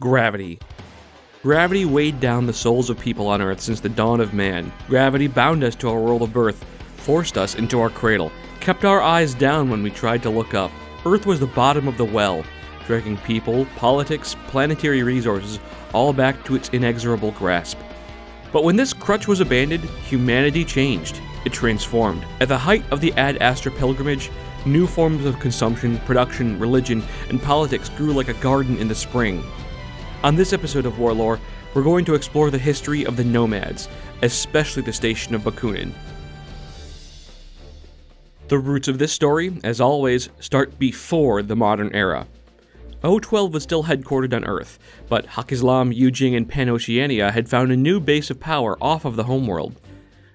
Gravity. Gravity weighed down the souls of people on Earth since the dawn of man. Gravity bound us to our world of birth, forced us into our cradle, kept our eyes down when we tried to look up. Earth was the bottom of the well, dragging people, politics, planetary resources, all back to its inexorable grasp. But when this crutch was abandoned, humanity changed. It transformed. At the height of the Ad Astra pilgrimage, new forms of consumption, production, religion, and politics grew like a garden in the spring. On this episode of WarLore, we're going to explore the history of the Nomads, especially the station of Bakunin. The roots of this story, as always, start before the modern era. O-12 was still headquartered on Earth, but haqqislam, Yujing, and Pan-Oceania had found a new base of power off of the homeworld.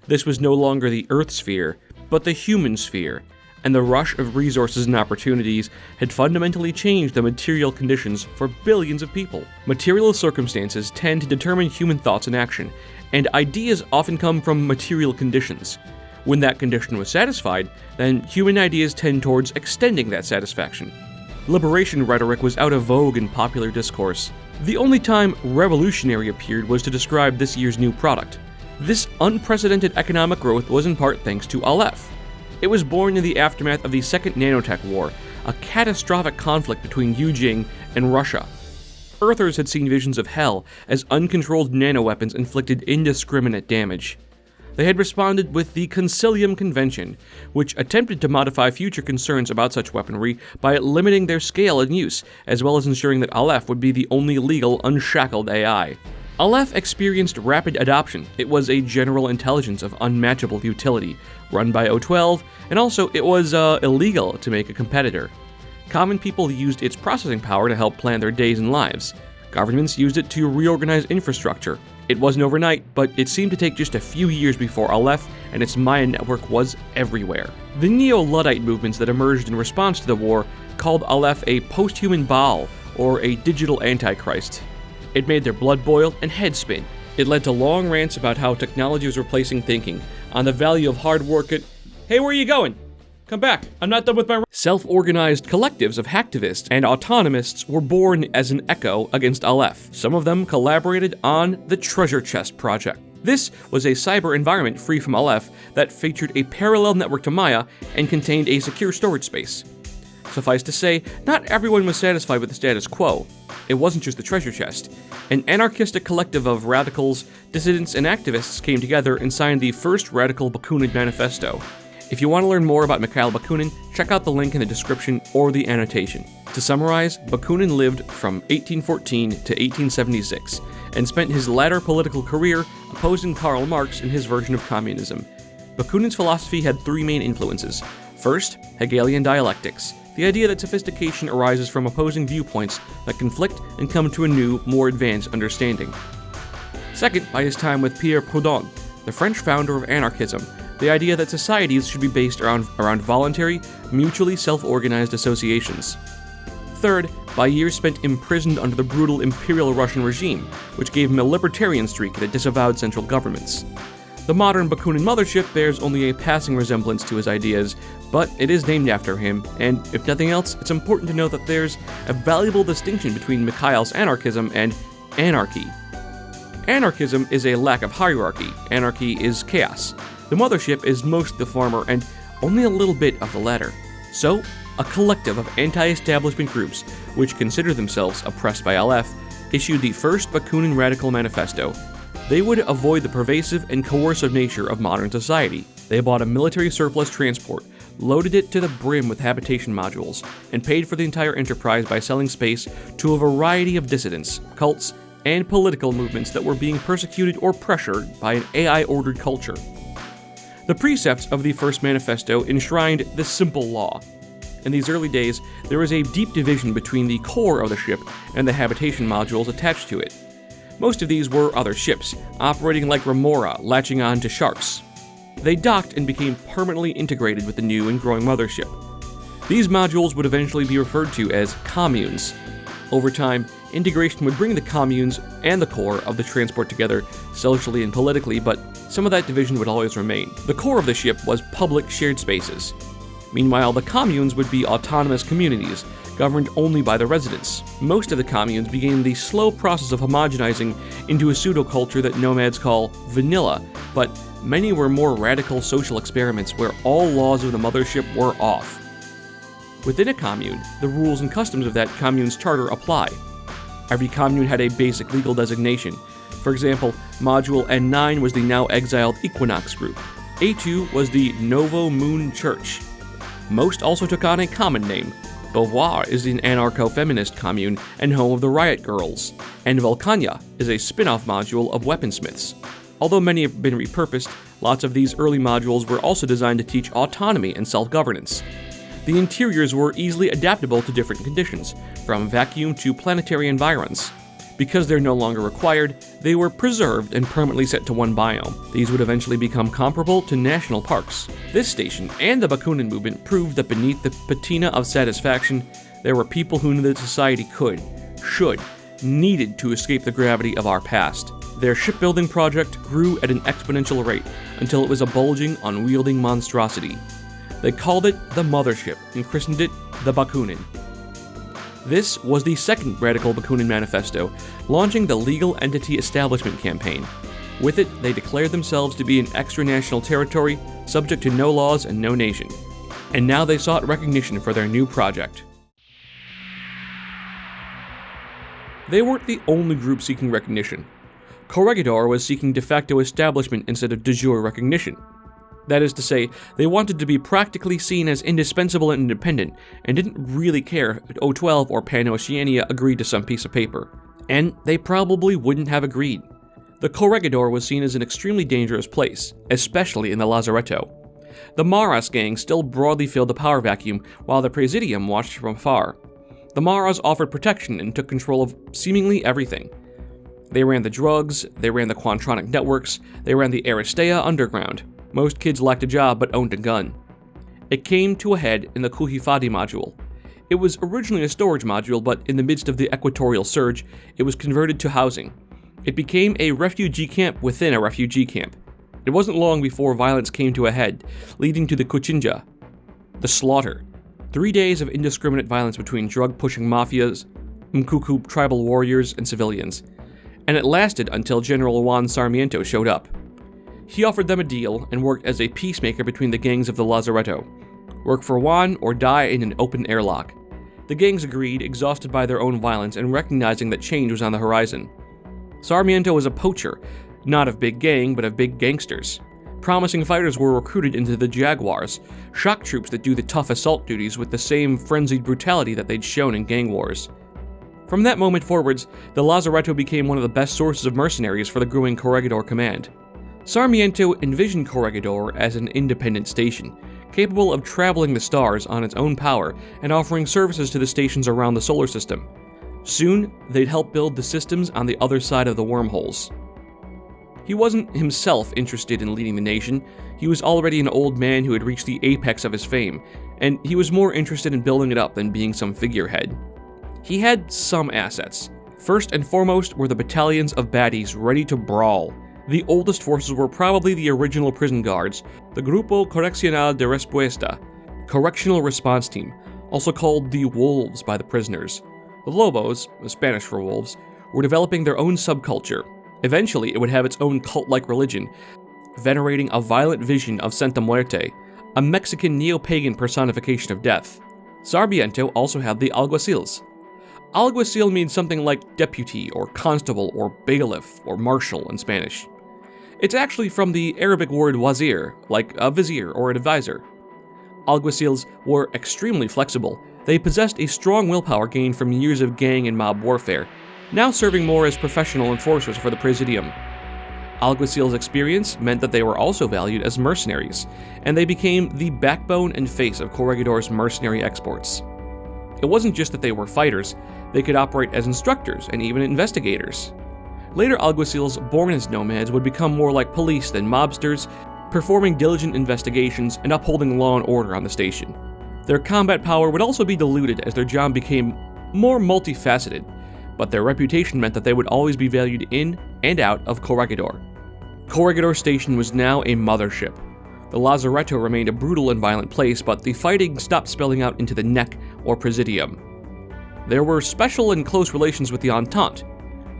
This was no longer the Earth sphere, but the human sphere, and the rush of resources and opportunities had fundamentally changed the material conditions for billions of people. Material circumstances tend to determine human thoughts and action, and ideas often come from material conditions. When that condition was satisfied, then human ideas tend towards extending that satisfaction. Liberation rhetoric was out of vogue in popular discourse. The only time revolutionary appeared was to describe this year's new product. This unprecedented economic growth was in part thanks to Aleph. It was born in the aftermath of the Second Nanotech War, a catastrophic conflict between Yujing and Russia. Earthers had seen visions of hell as uncontrolled nanoweapons inflicted indiscriminate damage. They had responded with the Concilium Convention, which attempted to modify future concerns about such weaponry by limiting their scale and use, as well as ensuring that Aleph would be the only legal, unshackled AI. Aleph experienced rapid adoption. It was a general intelligence of unmatchable utility, run by O-12, and also it was illegal to make a competitor. Common people used its processing power to help plan their days and lives. Governments used it to reorganize infrastructure. It wasn't overnight, but it seemed to take just a few years before Aleph and its Maya network was everywhere. The Neo-Luddite movements that emerged in response to the war called Aleph a post-human Baal, or a digital antichrist. It made their blood boil and head spin. It led to long rants about how technology was replacing thinking, on the value of hard work at, "Hey, where are you going? Come back, I'm not done with my..." Self-organized collectives of hacktivists and autonomists were born as an echo against Aleph. Some of them collaborated on the Treasure Chest project. This was a cyber environment free from Aleph that featured a parallel network to Maya and contained a secure storage space. Suffice to say, not everyone was satisfied with the status quo. It wasn't just the treasure chest. An anarchistic collective of radicals, dissidents, and activists came together and signed the first radical Bakunin manifesto. If you want to learn more about Mikhail Bakunin, check out the link in the description or the annotation. To summarize, Bakunin lived from 1814 to 1876 and spent his latter political career opposing Karl Marx in his version of communism. Bakunin's philosophy had three main influences. First, Hegelian dialectics, the idea that sophistication arises from opposing viewpoints that conflict and come to a new, more advanced understanding. Second, by his time with Pierre Proudhon, the French founder of anarchism, the idea that societies should be based around voluntary, mutually self-organized associations. Third, by years spent imprisoned under the brutal Imperial Russian regime, which gave him a libertarian streak that disavowed central governments. The modern Bakunin mothership bears only a passing resemblance to his ideas, but it is named after him, and if nothing else, it's important to note that there's a valuable distinction between Mikhail's anarchism and anarchy. Anarchism is a lack of hierarchy, anarchy is chaos. The mothership is most the former and only a little bit of the latter. So, a collective of anti-establishment groups, which consider themselves oppressed by Aleph, issued the first Bakunin Radical Manifesto. They would avoid the pervasive and coercive nature of modern society. They bought a military surplus transport, loaded it to the brim with habitation modules, and paid for the entire enterprise by selling space to a variety of dissidents, cults, and political movements that were being persecuted or pressured by an AI-ordered culture. The precepts of the first manifesto enshrined the simple law. In these early days, there was a deep division between the core of the ship and the habitation modules attached to it. Most of these were other ships, operating like remora, latching on to sharks. They docked and became permanently integrated with the new and growing mothership. These modules would eventually be referred to as communes. Over time, integration would bring the communes and the core of the transport together socially and politically, but some of that division would always remain. The core of the ship was public shared spaces. Meanwhile, the communes would be autonomous communities, governed only by the residents. Most of the communes began the slow process of homogenizing into a pseudo-culture that nomads call vanilla, but many were more radical social experiments where all laws of the mothership were off. Within a commune, the rules and customs of that commune's charter apply. Every commune had a basic legal designation. For example, Module N9 was the now exiled Equinox group. A2 was the Novo Moon Church. Most also took on a common name. Beauvoir is an anarcho-feminist commune and home of the Riot Girls, and Vulcania is a spin-off module of weaponsmiths. Although many have been repurposed, lots of these early modules were also designed to teach autonomy and self-governance. The interiors were easily adaptable to different conditions, from vacuum to planetary environs. Because they're no longer required, they were preserved and permanently set to one biome. These would eventually become comparable to national parks. This station and the Bakunin movement proved that beneath the patina of satisfaction, there were people who knew that society could, should, needed to escape the gravity of our past. Their shipbuilding project grew at an exponential rate until it was a bulging, unwielding monstrosity. They called it the Mothership and christened it the Bakunin. This was the second radical Bakunin manifesto, launching the Legal Entity Establishment campaign. With it, they declared themselves to be an extra-national territory, subject to no laws and no nation. And now they sought recognition for their new project. They weren't the only group seeking recognition. Corregidor was seeking de facto establishment instead of de jure recognition. That is to say, they wanted to be practically seen as indispensable and independent, and didn't really care if O-12 or Pan-Oceania agreed to some piece of paper. And they probably wouldn't have agreed. The Corregidor was seen as an extremely dangerous place, especially in the Lazaretto. The Maras gang still broadly filled the power vacuum, while the Presidium watched from afar. The Maras offered protection and took control of seemingly everything. They ran the drugs, they ran the Quantronic networks, they ran the Aristea underground. Most kids lacked a job but owned a gun. It came to a head in the Kuhifadi module. It was originally a storage module, but in the midst of the equatorial surge, it was converted to housing. It became a refugee camp within a refugee camp. It wasn't long before violence came to a head, leading to the Kuchinja, the slaughter. 3 days of indiscriminate violence between drug-pushing mafias, Mkuku tribal warriors, and civilians. And it lasted until General Juan Sarmiento showed up. He offered them a deal and worked as a peacemaker between the gangs of the Lazaretto. Work for Juan or die in an open airlock. The gangs agreed, exhausted by their own violence and recognizing that change was on the horizon. Sarmiento was a poacher, not of big gang, but of big gangsters. Promising fighters were recruited into the Jaguars, shock troops that do the tough assault duties with the same frenzied brutality that they'd shown in gang wars. From that moment forwards, the Lazaretto became one of the best sources of mercenaries for the growing Corregidor command. Sarmiento envisioned Corregidor as an independent station, capable of traveling the stars on its own power and offering services to the stations around the solar system. Soon, they'd help build the systems on the other side of the wormholes. He wasn't himself interested in leading the nation. He was already an old man who had reached the apex of his fame, and he was more interested in building it up than being some figurehead. He had some assets. First and foremost were the battalions of baddies ready to brawl. The oldest forces were probably the original prison guards, the Grupo Correccional de Respuesta, Correctional Response Team, also called the Wolves by the prisoners. The Lobos, Spanish for wolves, were developing their own subculture. Eventually, it would have its own cult-like religion, venerating a violent vision of Santa Muerte, a Mexican neo-pagan personification of death. Sarmiento also had the Alguacils. Alguacil means something like deputy or constable or bailiff or marshal in Spanish. It's actually from the Arabic word wazir, like a vizier or an advisor. Alguacils were extremely flexible. They possessed a strong willpower gained from years of gang and mob warfare, now serving more as professional enforcers for the Presidium. Alguacil's experience meant that they were also valued as mercenaries, and they became the backbone and face of Corregidor's mercenary exports. It wasn't just that they were fighters, they could operate as instructors and even investigators. Later alguacils born as nomads would become more like police than mobsters, performing diligent investigations and upholding law and order on the station. Their combat power would also be diluted as their job became more multifaceted, but their reputation meant that they would always be valued in and out of Corregidor. Corregidor Station was now a mothership. The Lazaretto remained a brutal and violent place, but the fighting stopped spilling out into the neck or Presidium. There were special and close relations with the Entente,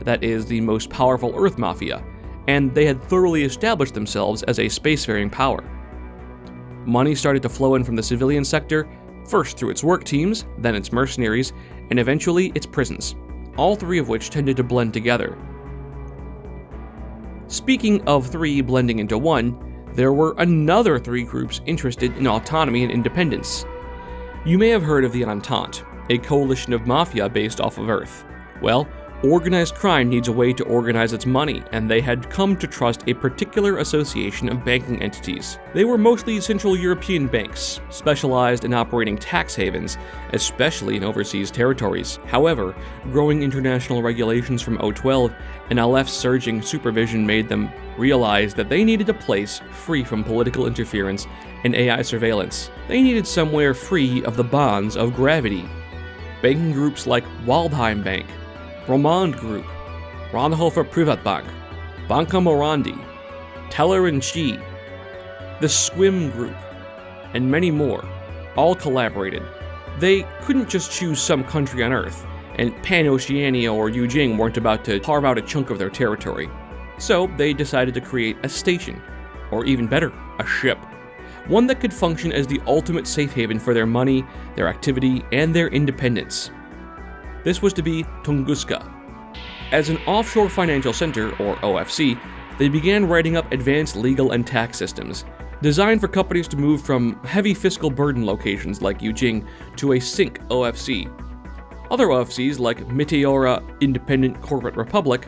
that is, the most powerful Earth Mafia, and they had thoroughly established themselves as a spacefaring power. Money started to flow in from the civilian sector, first through its work teams, then its mercenaries, and eventually its prisons, all three of which tended to blend together. Speaking of three blending into one, there were another three groups interested in autonomy and independence. You may have heard of the Entente, a coalition of mafia based off of Earth. Well, organized crime needs a way to organize its money, and they had come to trust a particular association of banking entities. They were mostly Central European banks, specialized in operating tax havens, especially in overseas territories. However, growing international regulations from O-12 and Aleph's surging supervision made them realize that they needed a place free from political interference and AI surveillance. They needed somewhere free of the bonds of gravity. Banking groups like Waldheim Bank, Romand Group, Fraunhofer Privatbank, Banca Morandi, Teller & Chi, the Swim Group, and many more, all collaborated. They couldn't just choose some country on Earth, and Pan-Oceania or Yujing weren't about to carve out a chunk of their territory. So they decided to create a station, or even better, a ship. One that could function as the ultimate safe haven for their money, their activity, and their independence. This was to be Tunguska. As an offshore financial center, or OFC, they began writing up advanced legal and tax systems, designed for companies to move from heavy fiscal burden locations like Yujing to a sink OFC. Other OFCs, like Meteora Independent Corporate Republic,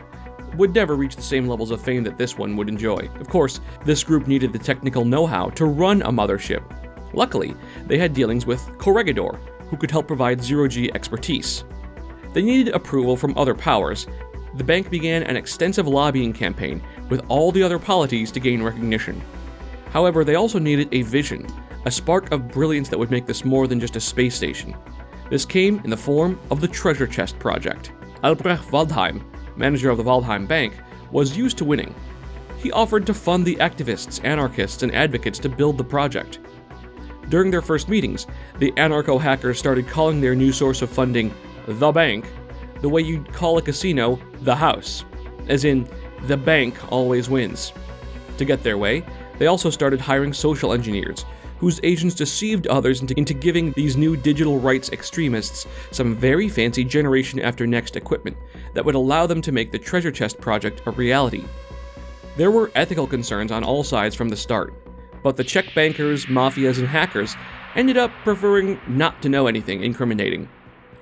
would never reach the same levels of fame that this one would enjoy. Of course, this group needed the technical know-how to run a mothership. Luckily, they had dealings with Corregidor, who could help provide zero-G expertise. They needed approval from other powers. The bank began an extensive lobbying campaign with all the other polities to gain recognition. However, they also needed a vision, a spark of brilliance that would make this more than just a space station. This came in the form of the Treasure Chest Project. Albrecht Waldheim, manager of the Waldheim Bank, was used to winning. He offered to fund the activists, anarchists, and advocates to build the project. During their first meetings, the anarcho-hackers started calling their new source of funding the bank, the way you'd call a casino the house, as in, the bank always wins. To get their way, they also started hiring social engineers, whose agents deceived others into giving these new digital rights extremists some very fancy generation after next equipment that would allow them to make the Treasure Chest project a reality. There were ethical concerns on all sides from the start, but the Czech bankers, mafias, and hackers ended up preferring not to know anything incriminating.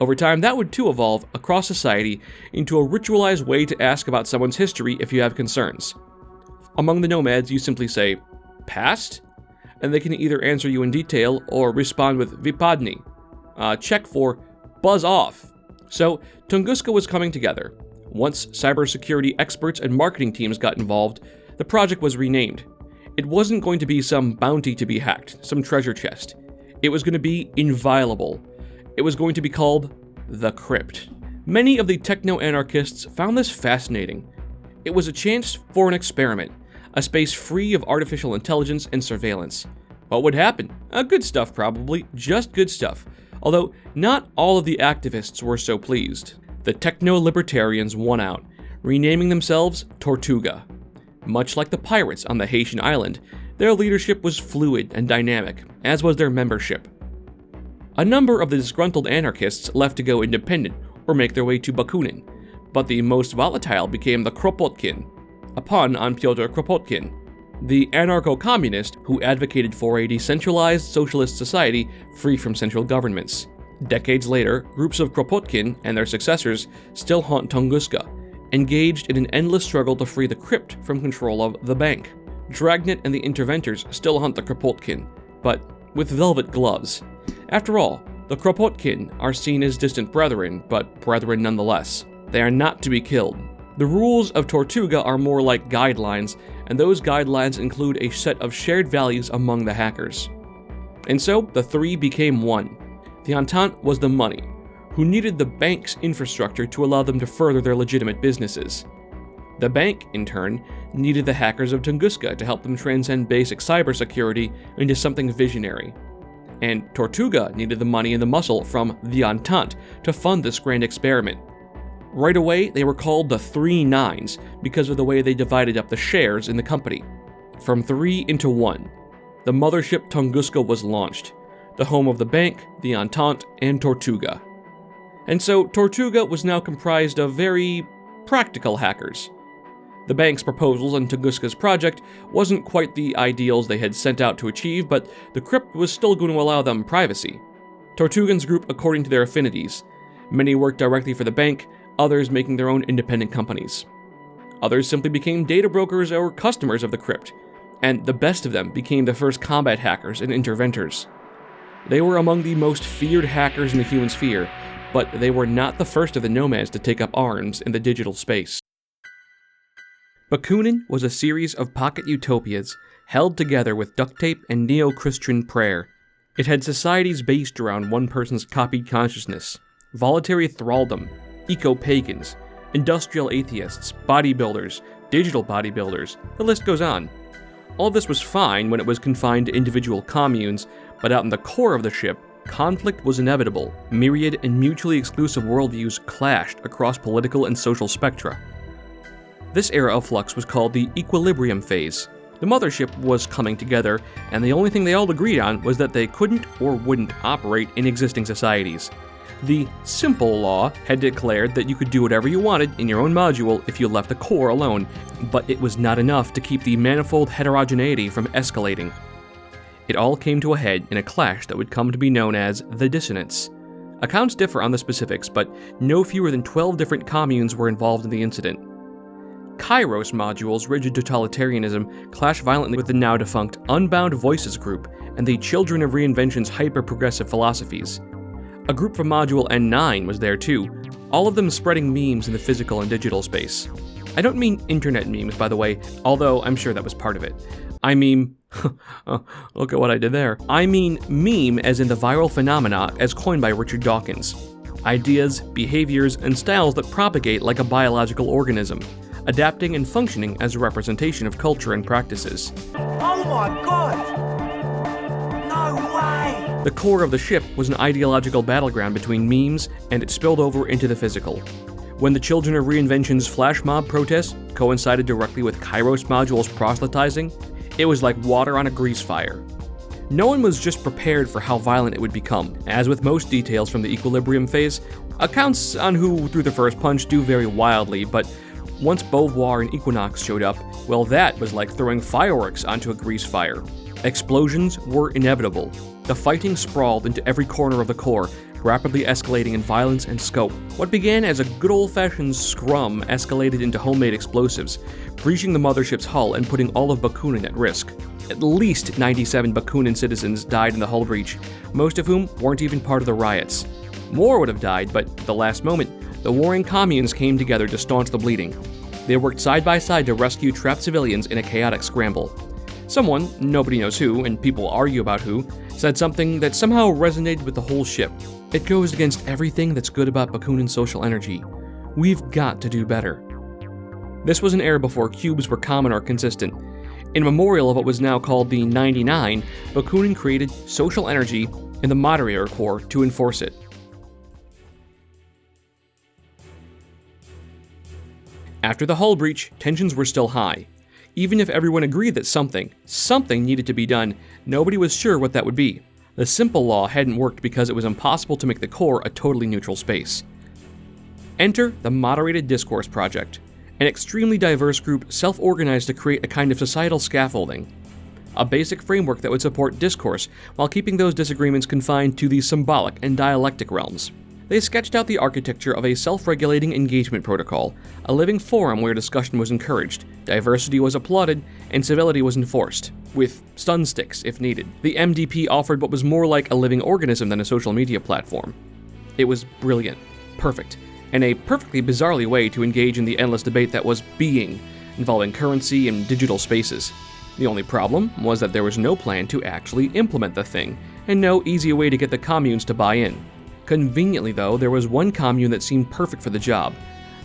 Over time, that would too evolve across society into a ritualized way to ask about someone's history if you have concerns. Among the nomads, you simply say, "Past?" and they can either answer you in detail or respond with "Vypadni," Czech for "buzz off." So, Tunguska was coming together. Once cybersecurity experts and marketing teams got involved, the project was renamed. It wasn't going to be some bounty to be hacked, some treasure chest. It was going to be inviolable. It was going to be called the Crypt. Many of the techno-anarchists found this fascinating. It was a chance for an experiment, a space free of artificial intelligence and surveillance. What would happen? Good stuff probably, just good stuff. Although, not all of the activists were so pleased. The techno-libertarians won out, renaming themselves Tortuga. Much like the pirates on the Haitian island, their leadership was fluid and dynamic, as was their membership. A number of the disgruntled anarchists left to go independent or make their way to Bakunin, but the most volatile became the Kropotkin, a pun on Pyotr Kropotkin, the anarcho-communist who advocated for a decentralized socialist society free from central governments. Decades later, groups of Kropotkin and their successors still haunt Tunguska, engaged in an endless struggle to free the crypt from control of the bank. Dragnet and the Interventors still hunt the Kropotkin, but with velvet gloves. After all, the Kropotkin are seen as distant brethren, but brethren nonetheless. They are not to be killed. The rules of Tortuga are more like guidelines, and those guidelines include a set of shared values among the hackers. And so, the three became one. The Entente was the money, who needed the bank's infrastructure to allow them to further their legitimate businesses. The bank, in turn, needed the hackers of Tunguska to help them transcend basic cybersecurity into something visionary. and Tortuga needed the money and the muscle from the Entente to fund this grand experiment. Right away, they were called the Three Nines because of the way they divided up the shares in the company. From 3 into 1, the mothership Tunguska was launched, the home of the bank, the Entente, and Tortuga. And so Tortuga was now comprised of very practical hackers. The bank's proposals on Tunguska's project wasn't quite the ideals they had set out to achieve, but the crypt was still going to allow them privacy. Tortugan's group according to their affinities. Many worked directly for the bank, others making their own independent companies. Others simply became data brokers or customers of the crypt, and the best of them became the first combat hackers and interventors. They were among the most feared hackers in the human sphere, but they were not the first of the Nomads to take up arms in the digital space. Bakunin was a series of pocket utopias held together with duct tape and neo-Christian prayer. It had societies based around one person's copied consciousness, voluntary thraldom, eco-pagans, industrial atheists, bodybuilders, digital bodybuilders, the list goes on. All this was fine when it was confined to individual communes, but out in the core of the ship, conflict was inevitable. Myriad and mutually exclusive worldviews clashed across political and social spectra. This era of flux was called the equillibrium phase. The mothership was coming together, and the only thing they all agreed on was that they couldn't or wouldn't operate in existing societies. The simple law had declared that you could do whatever you wanted in your own module if you left the core alone, but it was not enough to keep the manifold heterogeneity from escalating. It all came to a head in a clash that would come to be known as the dissonance. Accounts differ on the specifics, but no fewer than 12 different communes were involved in the incident. Kairos module's rigid totalitarianism clashed violently with the now-defunct Unbound Voices group and the Children of Reinvention's hyper-progressive philosophies. A group from Module N9 was there too, all of them spreading memes in the physical and digital space. I don't mean internet memes, by the way, although I'm sure that was part of it. I mean, look at what I did there. I mean meme as in the viral phenomena as coined by Richard Dawkins. Ideas, behaviors, and styles that propagate like a biological organism, adapting and functioning as a representation of culture and practices. Oh my god! No way! The core of the ship was an ideological battleground between memes, and it spilled over into the physical. When the Children of Reinvention's flash mob protests coincided directly with Kairos module's proselytizing, it was like water on a grease fire. No one was just prepared for how violent it would become. As with most details from the equilibrium phase, accounts on who threw the first punch do vary wildly, but once Beauvoir and Equinox showed up, well, that was like throwing fireworks onto a grease fire. Explosions were inevitable. The fighting sprawled into every corner of the core, rapidly escalating in violence and scope. What began as a good old-fashioned scrum escalated into homemade explosives, breaching the mothership's hull and putting all of Bakunin at risk. At least 97 Bakunin citizens died in the hull breach, most of whom weren't even part of the riots. More would have died, but at the last moment, the warring communes came together to staunch the bleeding. They worked side by side to rescue trapped civilians in a chaotic scramble. Someone, nobody knows who, and people argue about who, said something that somehow resonated with the whole ship. It goes against everything that's good about Bakunin's social energy. We've got to do better. This was an era before cubes were common or consistent. In memorial of what was now called the 99, Bakunin created social energy in the moderator core to enforce it. After the hull breach, tensions were still high. Even if everyone agreed that something needed to be done, nobody was sure what that would be. The simple law hadn't worked because it was impossible to make the core a totally neutral space. Enter the Moderated Discourse Project, an extremely diverse group self-organized to create a kind of societal scaffolding. A basic framework that would support discourse while keeping those disagreements confined to the symbolic and dialectic realms. They sketched out the architecture of a self-regulating engagement protocol, a living forum where discussion was encouraged, diversity was applauded, and civility was enforced, with stun sticks if needed. The MDP offered what was more like a living organism than a social media platform. It was brilliant, perfect, and a perfectly bizarrely way to engage in the endless debate that was being, involving currency and digital spaces. The only problem was that there was no plan to actually implement the thing, and no easy way to get the communes to buy in. Conveniently though, there was one commune that seemed perfect for the job,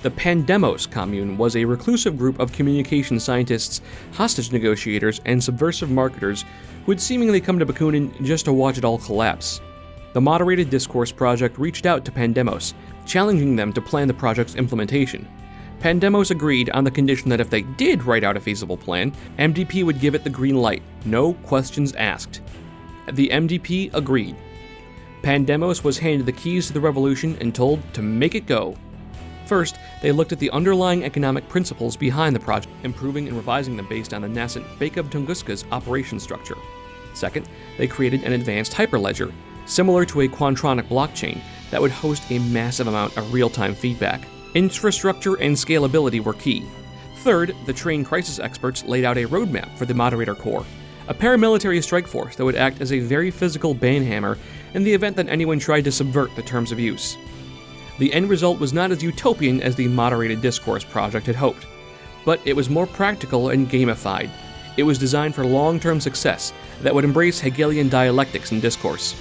The Pandemos commune was a reclusive group of communication scientists, hostage negotiators, and subversive marketers who had seemingly come to Bakunin just to watch it all collapse. The Moderated Discourse project reached out to Pandemos, challenging them to plan the project's implementation. Pandemos agreed on the condition that if they did write out a feasible plan, MDP would give it the green light, no questions asked. The MDP agreed. Pandemos was handed the keys to the revolution and told to make it go. First, they looked at the underlying economic principles behind the project, improving and revising them based on the nascent Bakunin Tunguska's operation structure. Second, they created an advanced hyperledger, similar to a quantronic blockchain, that would host a massive amount of real-time feedback. Infrastructure and scalability were key. Third, the trained crisis experts laid out a roadmap for the Moderator Corps, a paramilitary strike force that would act as a very physical banhammer in the event that anyone tried to subvert the terms of use. The end result was not as utopian as the Moderated Discourse project had hoped, but it was more practical and gamified. It was designed for long-term success that would embrace Hegelian dialectics in discourse.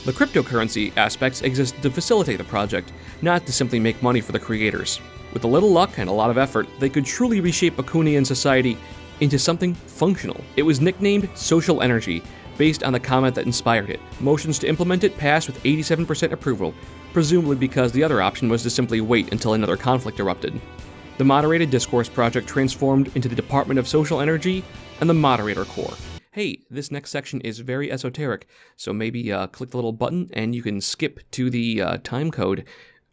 The cryptocurrency aspects existed to facilitate the project, not to simply make money for the creators. With a little luck and a lot of effort, they could truly reshape Bakunian society into something functional. It was nicknamed Social Energy, based on the comment that inspired it. Motions to implement it passed with 87% approval, presumably because the other option was to simply wait until another conflict erupted. The Moderated Discourse project transformed into the Department of Social Energy and the Moderator Corps. Hey, this next section is very esoteric, so maybe click the little button and you can skip to the time code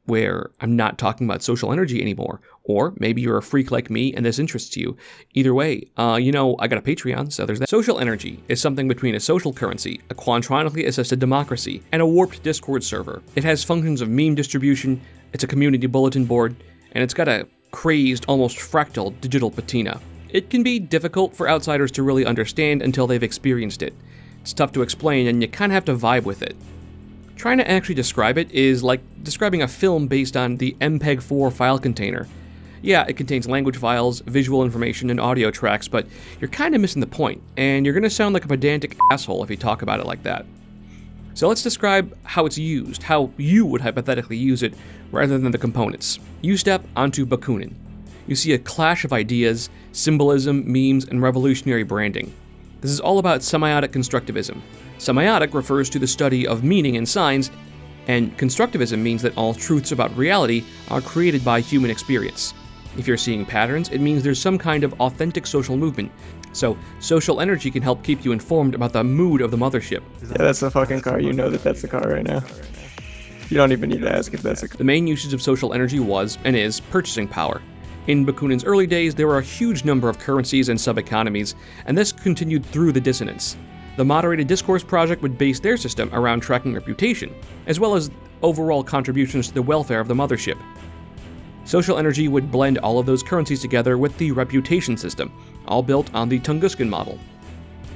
where I'm not talking about social energy anymore. Or maybe you're a freak like me and this interests you. Either way, I got a Patreon, so there's that. Social energy is something between a social currency, a quantronically assisted democracy, and a warped Discord server. It has functions of meme distribution, it's a community bulletin board, and it's got a crazed, almost fractal digital patina. It can be difficult for outsiders to really understand until they've experienced it. It's tough to explain and you kinda have to vibe with it. Trying to actually describe it is like describing a film based on the MPEG-4 file container. Yeah, it contains language files, visual information, and audio tracks, but you're kinda missing the point, and you're gonna sound like a pedantic asshole if you talk about it like that. So let's describe how it's used, how you would hypothetically use it, rather than the components. You step onto Bakunin. You see a clash of ideas, symbolism, memes, and revolutionary branding. This is all about semiotic constructivism. Semiotic refers to the study of meaning in signs, and constructivism means that all truths about reality are created by human experience. If you're seeing patterns, it means there's some kind of authentic social movement. So, social energy can help keep you informed about the mood of the mothership. Yeah, that's the fucking car. You know that's the car right now. You don't even need to ask if that's a car. The main usage of social energy was, and is, purchasing power. In Bakunin's early days, there were a huge number of currencies and sub-economies, and this continued through the dissonance. The Moderated Discourse project would base their system around tracking reputation, as well as overall contributions to the welfare of the mothership. Social energy would blend all of those currencies together with the reputation system, all built on the Tunguskan model.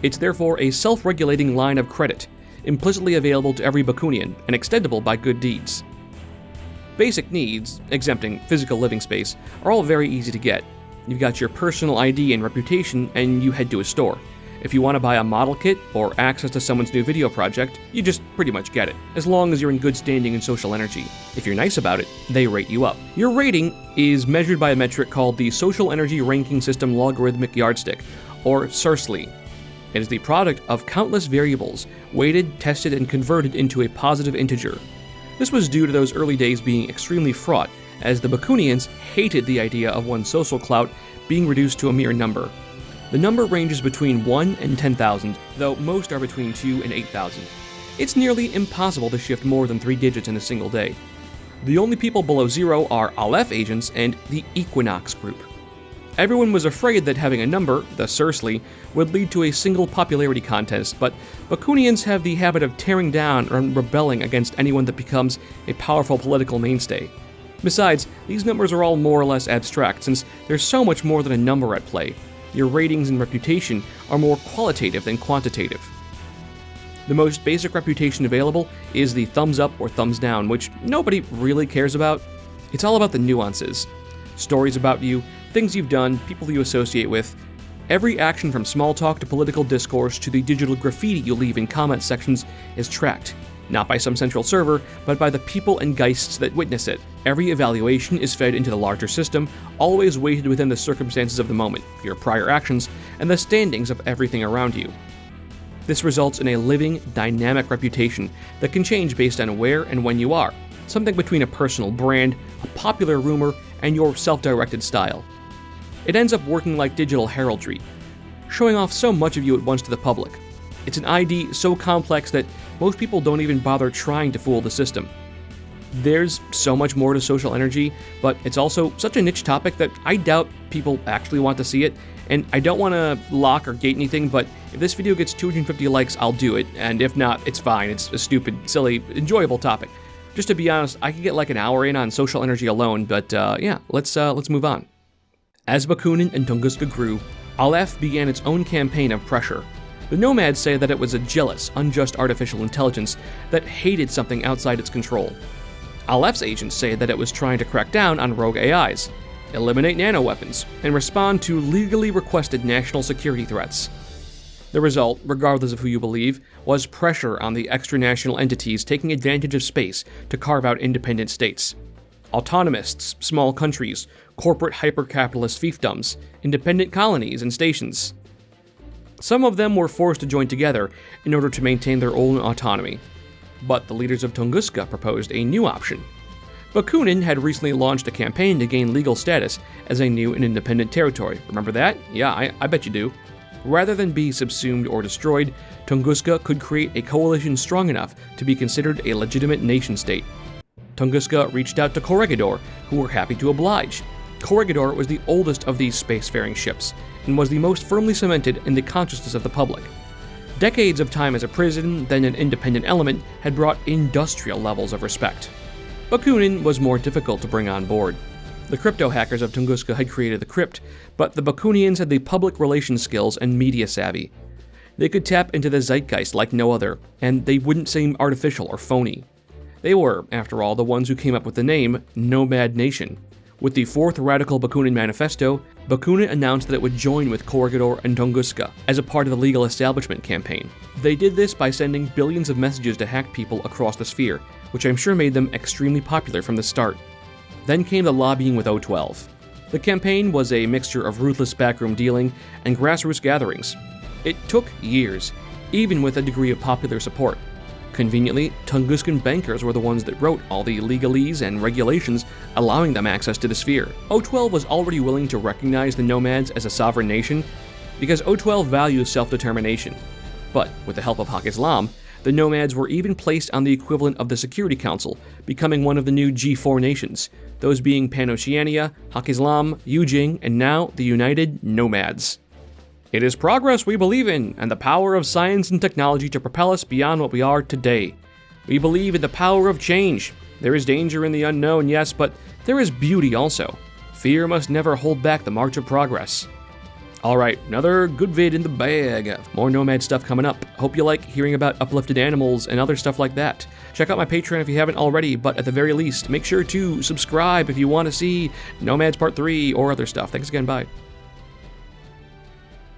It's therefore a self-regulating line of credit, implicitly available to every Bakunian and extendable by good deeds. Basic needs, exempting physical living space, are all very easy to get. You've got your personal ID and reputation, and you head to a store. If you want to buy a model kit or access to someone's new video project, you just pretty much get it, as long as you're in good standing in social energy. If you're nice about it, they rate you up. Your rating is measured by a metric called the Social Energy Ranking System Logarithmic Yardstick, or SERSLY. It is the product of countless variables, weighted, tested, and converted into a positive integer. This was due to those early days being extremely fraught, as the Bakunians hated the idea of one's social clout being reduced to a mere number. The number ranges between 1 and 10,000, though most are between 2 and 8,000. It's nearly impossible to shift more than 3 digits in a single day. The only people below 0 are Aleph agents and the Equinox group. Everyone was afraid that having a number, the SERSLY, would lead to a single popularity contest, but Bakunians have the habit of tearing down or rebelling against anyone that becomes a powerful political mainstay. Besides, these numbers are all more or less abstract, since there's so much more than a number at play. Your ratings and reputation are more qualitative than quantitative. The most basic reputation available is the thumbs up or thumbs down, which nobody really cares about. It's all about the nuances. Stories about you, things you've done, people you associate with. Every action from small talk to political discourse to the digital graffiti you leave in comment sections is tracked. not by some central server, but by the people and geists that witness it. Every evaluation is fed into the larger system, always weighted within the circumstances of the moment, your prior actions, and the standings of everything around you. This results in a living, dynamic reputation that can change based on where and when you are, something between a personal brand, a popular rumor, and your self-directed style. It ends up working like digital heraldry, showing off so much of you at once to the public. It's an ID so complex that most people don't even bother trying to fool the system. There's so much more to social energy, but it's also such a niche topic that I doubt people actually want to see it, and I don't want to lock or gate anything, but if this video gets 250 likes, I'll do it, and if not, it's fine. It's a stupid, silly, enjoyable topic. Just to be honest, I could get like an hour in on social energy alone, but yeah, let's move on. As Bakunin and Tunguska grew, Aleph began its own campaign of pressure. The Nomads say that it was a jealous, unjust artificial intelligence that hated something outside its control. Aleph's agents say that it was trying to crack down on rogue AIs, eliminate nanoweapons, and respond to legally requested national security threats. The result, regardless of who you believe, was pressure on the extra-national entities taking advantage of space to carve out independent states. Autonomists, small countries, corporate hyper-capitalist fiefdoms, independent colonies and stations. Some of them were forced to join together in order to maintain their own autonomy. But the leaders of Tunguska proposed a new option. Bakunin had recently launched a campaign to gain legal status as a new and independent territory. Remember that? Yeah, I bet you do. Rather than be subsumed or destroyed, Tunguska could create a coalition strong enough to be considered a legitimate nation-state. Tunguska reached out to Corregidor, who were happy to oblige. Corregidor was the oldest of these spacefaring ships, and was the most firmly cemented in the consciousness of the public. Decades of time as a prison, then an independent element, had brought industrial levels of respect. Bakunin was more difficult to bring on board. The crypto hackers of Tunguska had created the crypt, but the Bakunians had the public relations skills and media savvy. They could tap into the zeitgeist like no other, and they wouldn't seem artificial or phony. They were, after all, the ones who came up with the name Nomad Nation. With the fourth radical Bakunin manifesto, Bakunin announced that it would join with Corregidor and Tunguska as a part of the legal establishment campaign. They did this by sending billions of messages to hack people across the sphere, which I'm sure made them extremely popular from the start. Then came the lobbying with O-12. The campaign was a mixture of ruthless backroom dealing and grassroots gatherings. It took years, even with a degree of popular support. Conveniently, Tunguskan bankers were the ones that wrote all the legalese and regulations allowing them access to the sphere. O-12 was already willing to recognize the Nomads as a sovereign nation because O-12 values self-determination. But with the help of haqqislam, the Nomads were even placed on the equivalent of the Security Council, becoming one of the new G4 nations, those being Pan-Oceania, haqqislam, Yujing, and now the United Nomads. It is progress we believe in, and the power of science and technology to propel us beyond what we are today. We believe in the power of change. There is danger in the unknown, yes, but there is beauty also. Fear must never hold back the march of progress. Alright, another good vid in the bag. More Nomad stuff coming up. Hope you like hearing about uplifted animals and other stuff like that. Check out my Patreon if you haven't already, but at the very least, make sure to subscribe if you want to see Nomads Part 3 or other stuff. Thanks again, bye.